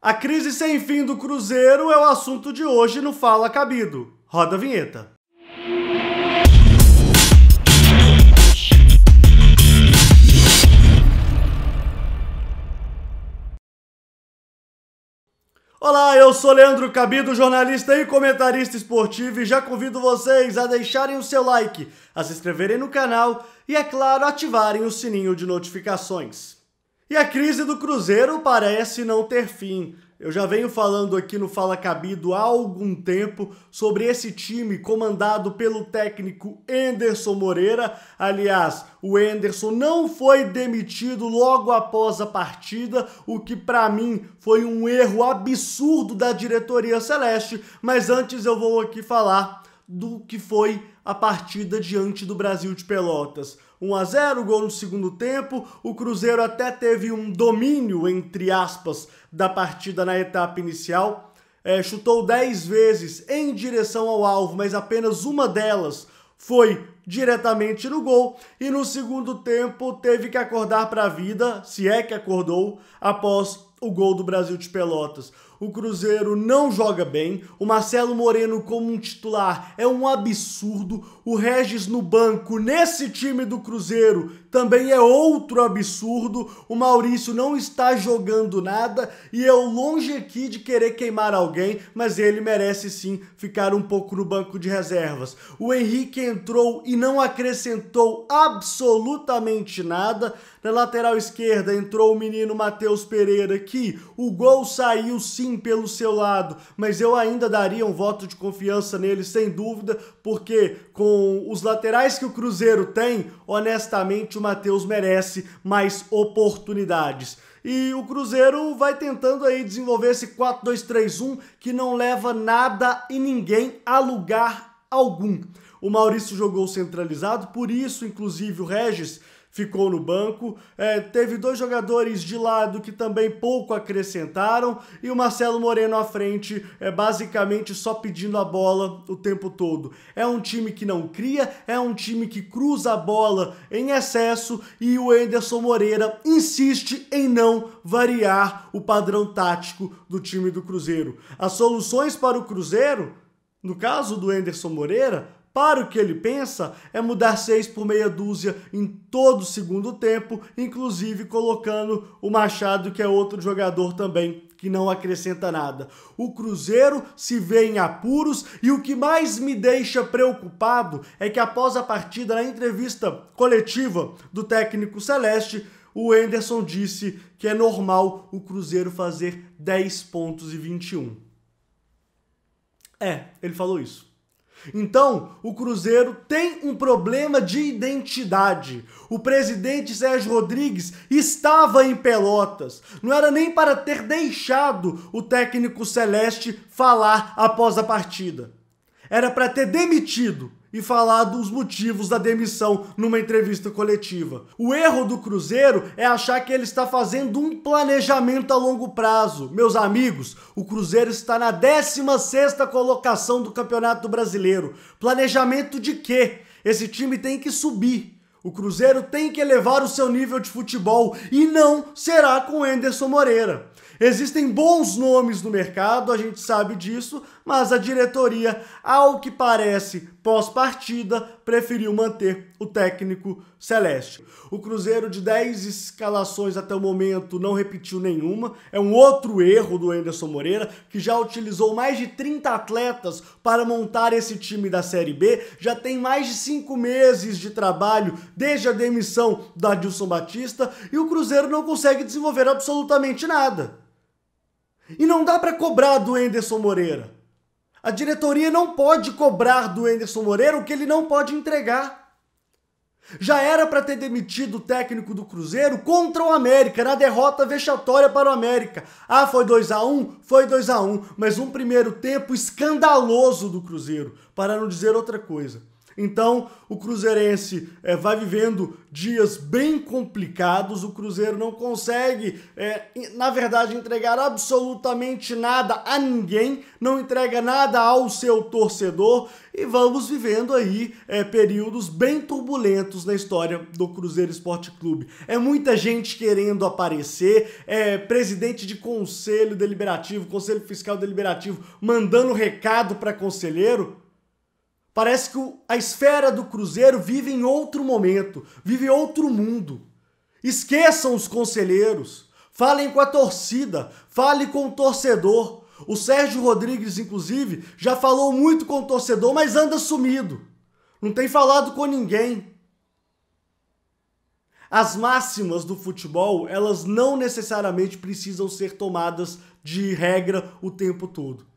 A crise sem fim do Cruzeiro é o assunto de hoje no Fala Cabido. Roda a vinheta. Olá, eu sou Leandro Cabido, jornalista e comentarista esportivo, e já convido vocês a deixarem o seu like, a se inscreverem no canal e, é claro, ativarem o sininho de notificações. E a crise do Cruzeiro parece não ter fim. Eu já venho falando aqui no Fala Cabido há algum tempo sobre esse time comandado pelo técnico Anderson Moreira. Aliás, o Anderson não foi demitido logo após a partida, o que para mim foi um erro absurdo da diretoria celeste, mas antes eu vou aqui falar do que foi a partida diante do Brasil de Pelotas. 1-0, gol no segundo tempo, o Cruzeiro até teve um domínio, entre aspas, da partida na etapa inicial, chutou 10 vezes em direção ao alvo, mas apenas uma delas foi diretamente no gol, e no segundo tempo teve que acordar para a vida, se é que acordou, após o gol do Brasil de Pelotas. O Cruzeiro não joga bem, o Marcelo Moreno como um titular é um absurdo, o Regis no banco nesse time do Cruzeiro também é outro absurdo, o Maurício não está jogando nada e eu longe aqui de querer queimar alguém, mas ele merece sim ficar um pouco no banco de reservas. O Henrique entrou e não acrescentou absolutamente nada. Na lateral esquerda entrou o menino Matheus Pereira, que o gol saiu sim pelo seu lado, mas eu ainda daria um voto de confiança nele, sem dúvida, porque com os laterais que o Cruzeiro tem, honestamente o Matheus merece mais oportunidades. E o Cruzeiro vai tentando aí desenvolver esse 4-2-3-1 que não leva nada e ninguém a lugar algum. O Maurício jogou centralizado, por isso, inclusive, o Regis ficou no banco, teve dois jogadores de lado que também pouco acrescentaram, e o Marcelo Moreno à frente, basicamente só pedindo a bola o tempo todo. É um time que não cria, é um time que cruza a bola em excesso, e o Anderson Moreira insiste em não variar o padrão tático do time do Cruzeiro. As soluções para o Cruzeiro, no caso do Anderson Moreira, para o que ele pensa, é mudar 6 por meia dúzia em todo o segundo tempo, inclusive colocando o Machado, que é outro jogador também que não acrescenta nada. O Cruzeiro se vê em apuros, e o que mais me deixa preocupado é que após a partida, na entrevista coletiva do técnico celeste, o Anderson disse que é normal o Cruzeiro fazer 10 pontos e 21. Ele falou isso. Então, o Cruzeiro tem um problema de identidade. O presidente Sérgio Rodrigues estava em Pelotas. Não era nem para ter deixado o técnico celeste falar após a partida. Era para ter demitido e falar dos motivos da demissão numa entrevista coletiva. O erro do Cruzeiro é achar que ele está fazendo um planejamento a longo prazo. Meus amigos, o Cruzeiro está na 16ª colocação do Campeonato Brasileiro. Planejamento de quê? Esse time tem que subir. O Cruzeiro tem que elevar o seu nível de futebol, e não será com o Anderson Moreira. Existem bons nomes no mercado, a gente sabe disso, mas a diretoria, ao que parece, pós-partida, preferiu manter o técnico celeste. O Cruzeiro, de 10 escalações até o momento, não repetiu nenhuma. É um outro erro do Anderson Moreira, que já utilizou mais de 30 atletas para montar esse time da Série B. Já tem mais de 5 meses de trabalho desde a demissão do Adilson Batista, e o Cruzeiro não consegue desenvolver absolutamente nada. E não dá para cobrar do Anderson Moreira. A diretoria não pode cobrar do Anderson Moreira o que ele não pode entregar. Já era para ter demitido o técnico do Cruzeiro contra o América, na derrota vexatória para o América. Foi 2-1? Foi 2-1, mas um primeiro tempo escandaloso do Cruzeiro, para não dizer outra coisa. Então, o cruzeirense vai vivendo dias bem complicados, o Cruzeiro não consegue, na verdade, entregar absolutamente nada a ninguém, não entrega nada ao seu torcedor e vamos vivendo aí períodos bem turbulentos na história do Cruzeiro Esporte Clube. É muita gente querendo aparecer, presidente de conselho deliberativo, conselho fiscal deliberativo, mandando recado para conselheiro. Parece que a esfera do Cruzeiro vive em outro momento, vive outro mundo. Esqueçam os conselheiros, falem com a torcida, fale com o torcedor. O Sérgio Rodrigues, inclusive, já falou muito com o torcedor, mas anda sumido. Não tem falado com ninguém. As máximas do futebol, elas não necessariamente precisam ser tomadas de regra o tempo todo.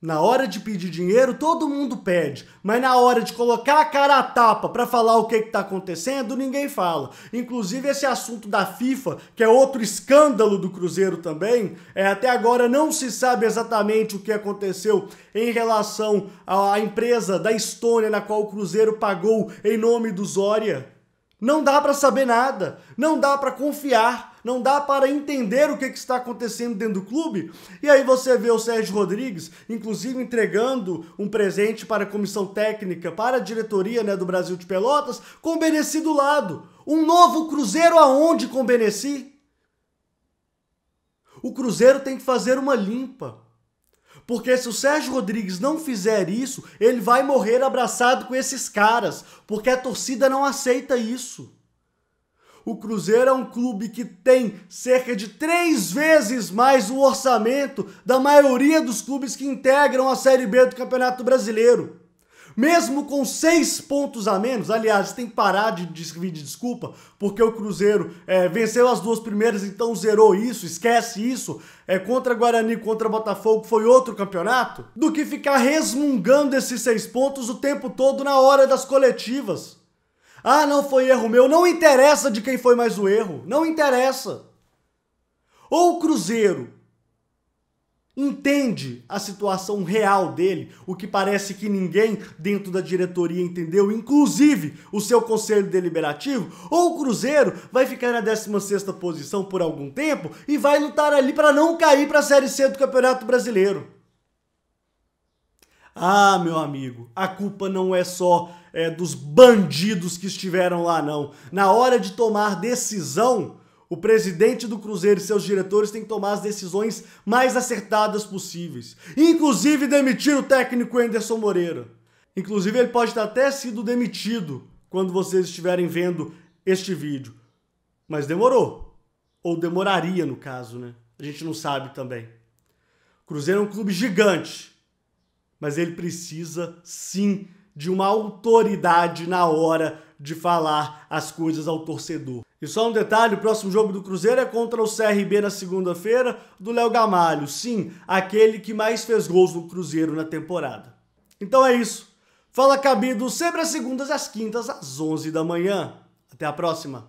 Na hora de pedir dinheiro, todo mundo pede, mas na hora de colocar a cara a tapa para falar o que está acontecendo, ninguém fala. Inclusive esse assunto da FIFA, que é outro escândalo do Cruzeiro também, até agora não se sabe exatamente o que aconteceu em relação à empresa da Estônia na qual o Cruzeiro pagou em nome do Zorya. Não dá para saber nada, não dá para confiar, não dá para entender o que está acontecendo dentro do clube. E aí você vê o Sérgio Rodrigues, inclusive entregando um presente para a comissão técnica, para a diretoria do Brasil de Pelotas, com o Benessi do lado. Um novo Cruzeiro aonde com o Benessi? O Cruzeiro tem que fazer uma limpa. Porque se o Sérgio Rodrigues não fizer isso, ele vai morrer abraçado com esses caras, porque a torcida não aceita isso. O Cruzeiro é um clube que tem cerca de 3 vezes mais o orçamento da maioria dos clubes que integram a Série B do Campeonato Brasileiro. Mesmo com 6 pontos a menos, aliás, tem que parar de pedir desculpa, porque o Cruzeiro venceu as 2 primeiras, então zerou isso, esquece isso. Contra Guarani, contra Botafogo, foi outro campeonato, do que ficar resmungando esses 6 pontos o tempo todo na hora das coletivas. Ah, não foi erro meu, não interessa de quem foi mais o erro, não interessa. Ou o Cruzeiro entende a situação real dele, o que parece que ninguém dentro da diretoria entendeu, inclusive o seu conselho deliberativo, ou o Cruzeiro vai ficar na 16ª posição por algum tempo e vai lutar ali para não cair para a Série C do Campeonato Brasileiro. Ah, meu amigo, a culpa não é só dos bandidos que estiveram lá, não. Na hora de tomar decisão, o presidente do Cruzeiro e seus diretores têm que tomar as decisões mais acertadas possíveis. Inclusive demitir o técnico Anderson Moreira. Inclusive ele pode ter até sido demitido quando vocês estiverem vendo este vídeo. Mas demorou. Ou demoraria no caso, né? A gente não sabe também. O Cruzeiro é um clube gigante. Mas ele precisa sim de uma autoridade na hora de falar as coisas ao torcedor. E só um detalhe, o próximo jogo do Cruzeiro é contra o CRB na segunda-feira, do Léo Gamalho. Sim, aquele que mais fez gols no Cruzeiro na temporada. Então é isso. Fala Cabido, sempre às segundas e às quintas, às 11 da manhã. Até a próxima.